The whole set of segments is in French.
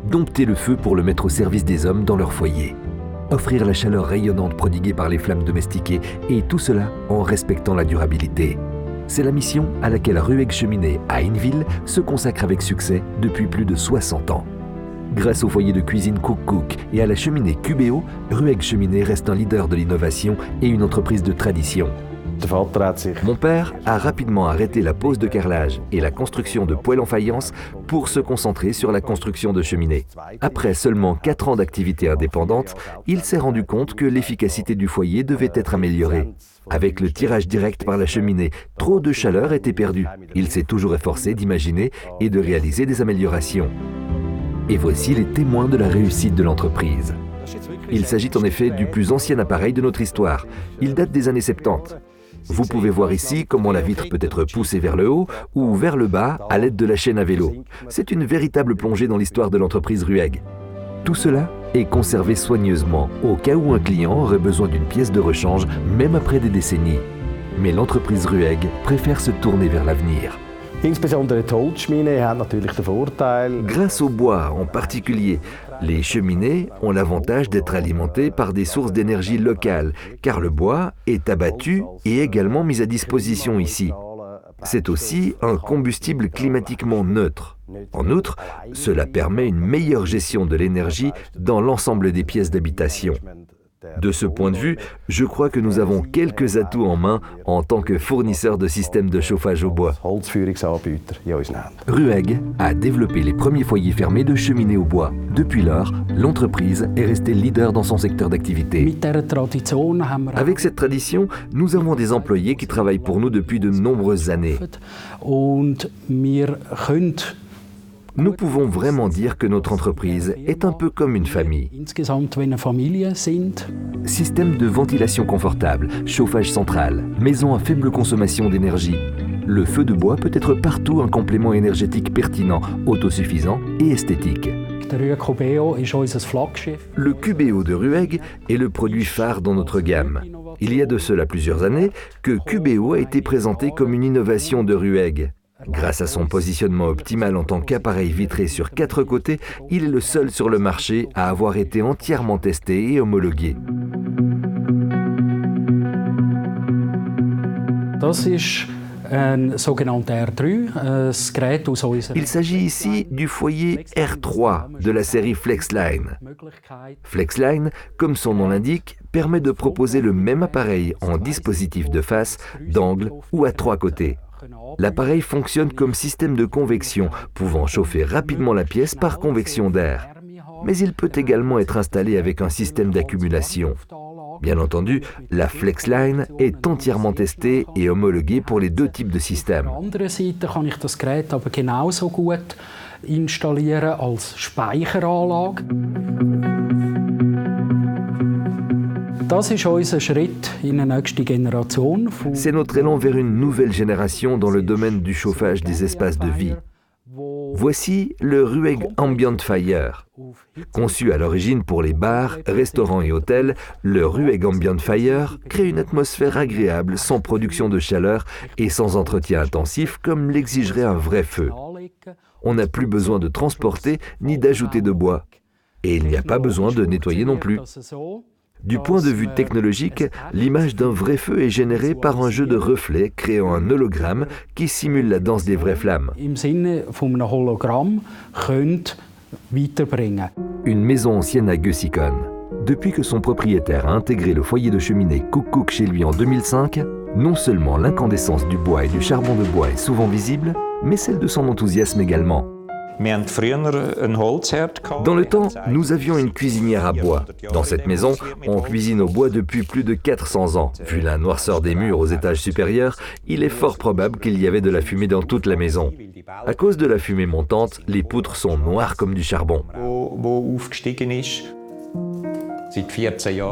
dompter le feu pour le mettre au service des hommes dans leur foyer. Offrir la chaleur rayonnante prodiguée par les flammes domestiquées, et tout cela en respectant la durabilité. C'est la mission à laquelle Ruegg Cheminée à Hinwil se consacre avec succès depuis plus de 60 ans. Grâce au foyer de cuisine Cook Cook et à la cheminée Cubeo, Ruegg Cheminée reste un leader de l'innovation et une entreprise de tradition. Mon père a rapidement arrêté la pose de carrelage et la construction de poêles en faïence pour se concentrer sur la construction de cheminées. Après seulement 4 ans d'activité indépendante, il s'est rendu compte que l'efficacité du foyer devait être améliorée. Avec le tirage direct par la cheminée, trop de chaleur était perdue. Il s'est toujours efforcé d'imaginer et de réaliser des améliorations. Et voici les témoins de la réussite de l'entreprise. Il s'agit en effet du plus ancien appareil de notre histoire. Il date des années 70. Vous pouvez voir ici comment la vitre peut être poussée vers le haut ou vers le bas à l'aide de la chaîne à vélo. C'est une véritable plongée dans l'histoire de l'entreprise Ruegg. Tout cela est conservé soigneusement au cas où un client aurait besoin d'une pièce de rechange même après des décennies. Mais l'entreprise Ruegg préfère se tourner vers l'avenir. Grâce au bois en particulier, les cheminées ont l'avantage d'être alimentées par des sources d'énergie locales, car le bois est abattu et également mis à disposition ici. C'est aussi un combustible climatiquement neutre. En outre, cela permet une meilleure gestion de l'énergie dans l'ensemble des pièces d'habitation. De ce point de vue, je crois que nous avons quelques atouts en main en tant que fournisseur de systèmes de chauffage au bois. Ruegg a développé les premiers foyers fermés de cheminées au bois. Depuis lors, l'entreprise est restée leader dans son secteur d'activité. Avec cette tradition, nous avons des employés qui travaillent pour nous depuis de nombreuses années. Nous pouvons vraiment dire que notre entreprise est un peu comme une famille. Système de ventilation confortable, chauffage central, maison à faible consommation d'énergie. Le feu de bois peut être partout un complément énergétique pertinent, autosuffisant et esthétique. Le Cubeo de Ruegg est le produit phare dans notre gamme. Il y a de cela plusieurs années que Cubeo a été présenté comme une innovation de Ruegg. Grâce à son positionnement optimal en tant qu'appareil vitré sur 4 côtés, il est le seul sur le marché à avoir été entièrement testé et homologué. Il s'agit ici du foyer R3 de la série FlexLine. FlexLine, comme son nom l'indique, permet de proposer le même appareil en dispositif de face, d'angle ou à 3 côtés. L'appareil fonctionne comme système de convection, pouvant chauffer rapidement la pièce par convection d'air. Mais il peut également être installé avec un système d'accumulation. Bien entendu, la FlexLine est entièrement testée et homologuée pour les 2 types de systèmes. C'est notre élan vers une nouvelle génération dans le domaine du chauffage des espaces de vie. Voici le Ruegg Ambient Fire. Conçu à l'origine pour les bars, restaurants et hôtels, le Ruegg Ambient Fire crée une atmosphère agréable sans production de chaleur et sans entretien intensif comme l'exigerait un vrai feu. On n'a plus besoin de transporter ni d'ajouter de bois. Et il n'y a pas besoin de nettoyer non plus. Du point de vue technologique, l'image d'un vrai feu est générée par un jeu de reflets créant un hologramme qui simule la danse des vraies flammes. Une maison ancienne à Gösikon. Depuis que son propriétaire a intégré le foyer de cheminée Cook Cook chez lui en 2005, non seulement l'incandescence du bois et du charbon de bois est souvent visible, mais celle de son enthousiasme également. Dans le temps, nous avions une cuisinière à bois. Dans cette maison, on cuisine au bois depuis plus de 400 ans. Vu la noirceur des murs aux étages supérieurs, il est fort probable qu'il y avait de la fumée dans toute la maison. À cause de la fumée montante, les poutres sont noires comme du charbon.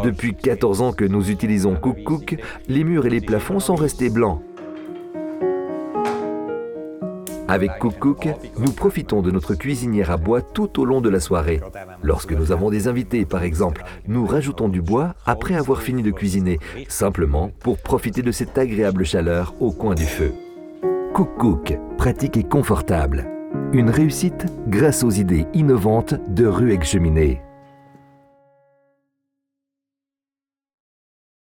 Depuis 14 ans que nous utilisons Cook Cook, les murs et les plafonds sont restés blancs. Avec Cook Cook, nous profitons de notre cuisinière à bois tout au long de la soirée. Lorsque nous avons des invités, par exemple, nous rajoutons du bois après avoir fini de cuisiner, simplement pour profiter de cette agréable chaleur au coin du feu. Cook Cook, pratique et confortable. Une réussite grâce aux idées innovantes de Rueck Cheminée.